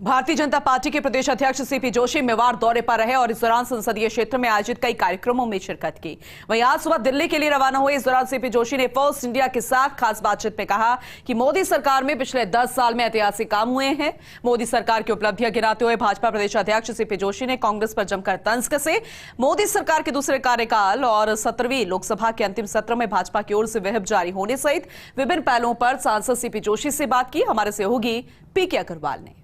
Bharatiya Janata party के प्रदेश अध्यक्ष CP Joshi Mewar दौरे पर रहे और इस दौरान संसदीय क्षेत्र में आयोजित कई कार्यक्रमों में शिरकत की। वहीं आज सुबह दिल्ली के लिए रवाना हुए। इस दौरान सीपी जोशी ने फर्स्ट इंडिया के साथ खास बातचीत में कहा कि मोदी सरकार में पिछले 10 साल में ऐतिहासिक काम हुए हैं। मोदी सरकार की उपलब्धियां गिनाते हुए भाजपा प्रदेश अध्यक्ष सीपी जोशी ने कांग्रेस पर जमकर तंज कसे। मोदी सरकार के दूसरे कार्यकाल और 17वीं लोकसभा के अंतिम सत्र में भाजपा की ओर से व्हिप जारी होने सहित विभिन्न पहलुओं पर सांसद सीपी जोशी से बात की। हमारे सहयोगी पीके अग्रवाल ने।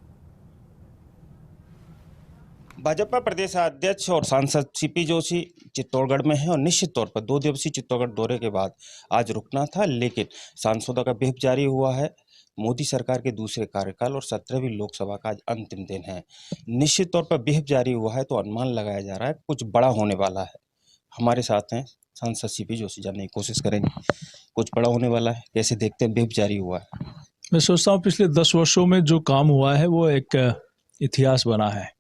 भाजपा प्रदेश अध्यक्ष और सांसद सीपी जोशी चित्तौड़गढ़ में हैं और निश्चित तौर पर 2 दिवसीय चित्तौड़गढ़ दौरे के बाद आज रुकना था, लेकिन सांसदों का व्हिप जारी हुआ है। मोदी सरकार के दूसरे कार्यकाल और 17वीं लोकसभा का आज अंतिम दिन है। निश्चित तौर पर व्हिप जारी हुआ है तो अनुमान लगाया जा रहा है कुछ बड़ा होने वाला है। हमारे साथ हैं सांसद सीपी जोशी, जानने की कोशिश करेंगे कुछ बड़ा होने वाला है, कैसे देखते हैं व्हिप जारी हुआ है? मैं सोचता हूँ पिछले 10 वर्षों में जो काम हुआ है वो एक इतिहास बना है।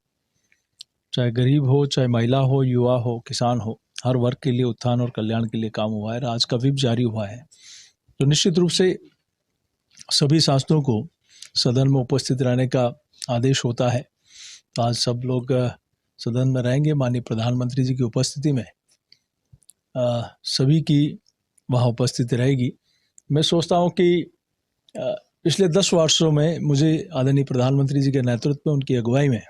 चाहे गरीब हो, चाहे महिला हो, युवा हो, किसान हो, हर वर्ग के लिए उत्थान और कल्याण के लिए काम हुआ है। आज का व्हिप जारी हुआ है तो निश्चित रूप से सभी सांसदों को सदन में उपस्थित रहने का आदेश होता है। तो आज सब लोग सदन में रहेंगे। माननीय प्रधानमंत्री जी की उपस्थिति में सभी की वहाँ उपस्थिति रहेगी। मैं सोचता हूँ कि पिछले 10 वर्षों में मुझे आदरणीय प्रधानमंत्री जी के नेतृत्व में, उनकी अगुवाई में,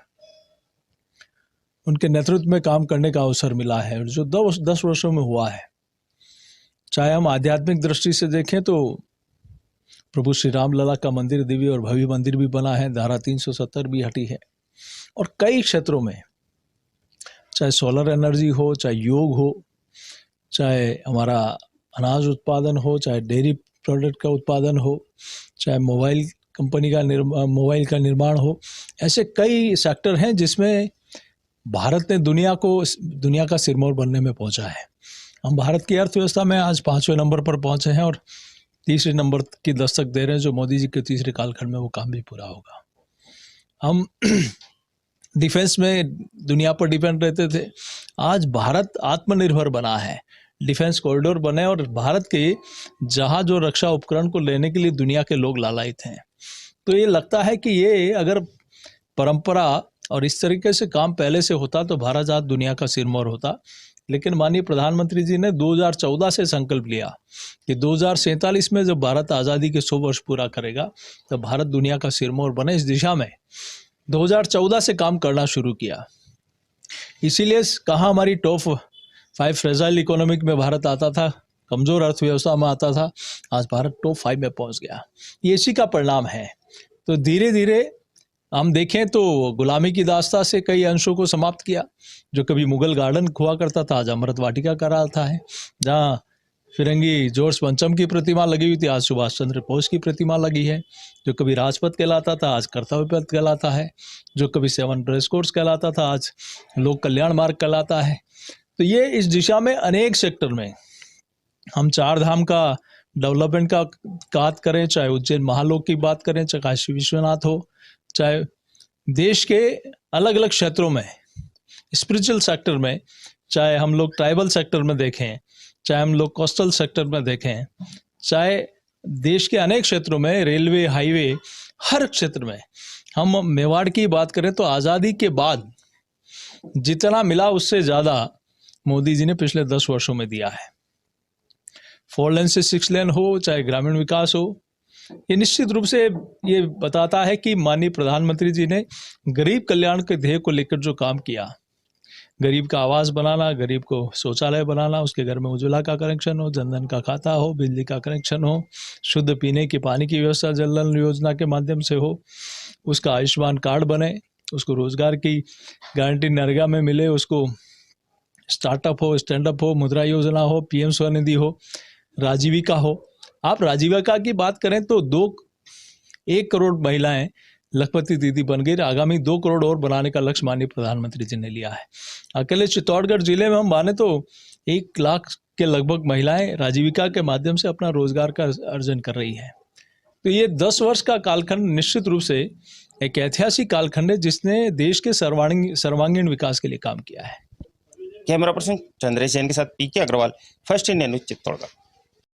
उनके नेतृत्व में काम करने का अवसर मिला है। और जो 10 वर्षों में हुआ है, चाहे हम आध्यात्मिक दृष्टि से देखें तो प्रभु श्री राम लला का मंदिर, दिव्य और भव्य मंदिर भी बना है, धारा 370 भी हटी है। और कई क्षेत्रों में, चाहे सोलर एनर्जी हो, चाहे योग हो, चाहे हमारा अनाज उत्पादन हो, चाहे डेयरी प्रोडक्ट का उत्पादन हो, चाहे मोबाइल मोबाइल का निर्माण हो, ऐसे कई सेक्टर हैं जिसमें भारत ने दुनिया का सिरमौर बनने में पहुंचा है। हम भारत की अर्थव्यवस्था में आज 5वें नंबर पर पहुंचे हैं और तीसरे नंबर की दस्तक दे रहे हैं। जो मोदी जी के तीसरे कालखंड में वो काम भी पूरा होगा। हम डिफेंस में दुनिया पर डिपेंड रहते थे, आज भारत आत्मनिर्भर बना है। डिफेंस कॉरिडोर बने और भारत के जहाज और रक्षा उपकरण को लेने के लिए दुनिया के लोग लालायित हैं। तो ये लगता है कि ये अगर परंपरा और इस तरीके से काम पहले से होता तो भारत आज दुनिया का सिरमौर होता। लेकिन माननीय प्रधानमंत्री जी ने 2014 से संकल्प लिया कि 2047 में जब भारत आज़ादी के 100 वर्ष पूरा करेगा तब भारत दुनिया का सिरमौर बने। इस दिशा में 2014 से काम करना शुरू किया। इसीलिए कहाँ हमारी टॉप 5 फ्रेजाइल इकोनॉमिक में भारत आता था, कमज़ोर अर्थव्यवस्था में आता था, आज भारत टॉप 5 में पहुँच गया। ये इसी का परिणाम है। तो धीरे धीरे हम देखें तो गुलामी की दास्ता से कई अंशों को समाप्त किया। जो कभी मुगल गार्डन हुआ करता था आज अमृत वाटिका कहलाता है। जहाँ फिरंगी जॉर्ज पंचम की प्रतिमा लगी हुई थी आज सुभाष चंद्र बोस की प्रतिमा लगी है। जो कभी राजपथ कहलाता था आज कर्तव्य पथ कहलाता है। जो कभी 7 ड्रेस कोड्स कहलाता था आज लोक कल्याण मार्ग कहलाता है। तो ये इस दिशा में अनेक सेक्टर में हम 4 धाम का डेवलपमेंट का बात करें, चाहे उज्जैन महालोक की बात करें, चाहे काशी विश्वनाथ हो, चाहे देश के अलग अलग क्षेत्रों में, स्पिरिचुअल सेक्टर में, चाहे हम लोग ट्राइबल सेक्टर में देखें, चाहे हम लोग कोस्टल सेक्टर में देखें, चाहे देश के अनेक क्षेत्रों में, रेलवे, हाईवे, हर क्षेत्र में हम मेवाड़ की बात करें तो आज़ादी के बाद जितना मिला उससे ज़्यादा मोदी जी ने पिछले 10 वर्षों में दिया है। 4 लेन से 6 लेन हो, चाहे ग्रामीण विकास हो, ये निश्चित रूप से ये बताता है कि माननीय प्रधानमंत्री जी ने गरीब कल्याण के ध्येय को लेकर जो काम किया, गरीब का आवास बनाना, गरीब को शौचालय बनाना, उसके घर में उज्ज्वला का कनेक्शन हो, जनधन का खाता हो, बिजली का कनेक्शन हो, शुद्ध पीने की पानी की व्यवस्था जल नल योजना के माध्यम से हो, उसका आयुष्मान कार्ड बने, उसको रोजगार की गारंटी नरेगा में मिले, उसको स्टार्टअप हो, स्टैंडअप हो, मुद्रा योजना हो, PM स्वनिधि हो, राजीविका हो। आप राजीविका की बात करें तो 1 करोड़ महिलाएं लखपति दीदी बन गई। आगामी 2 करोड़ और बनाने का लक्ष्य माननीय प्रधानमंत्री जी ने लिया है। अकेले चित्तौड़गढ़ जिले में हम माने तो 1 लाख के लगभग महिलाएं राजीविका के माध्यम से अपना रोजगार का अर्जन कर रही हैं। तो ये 10 वर्ष का कालखंड निश्चित रूप से एक ऐतिहासिक कालखंड है जिसने देश के सर्वांगीण विकास के लिए काम किया है। कैमरा पर्सन चंद्रेश जैन के साथ PK Agrawal, first India news Chittorgarh.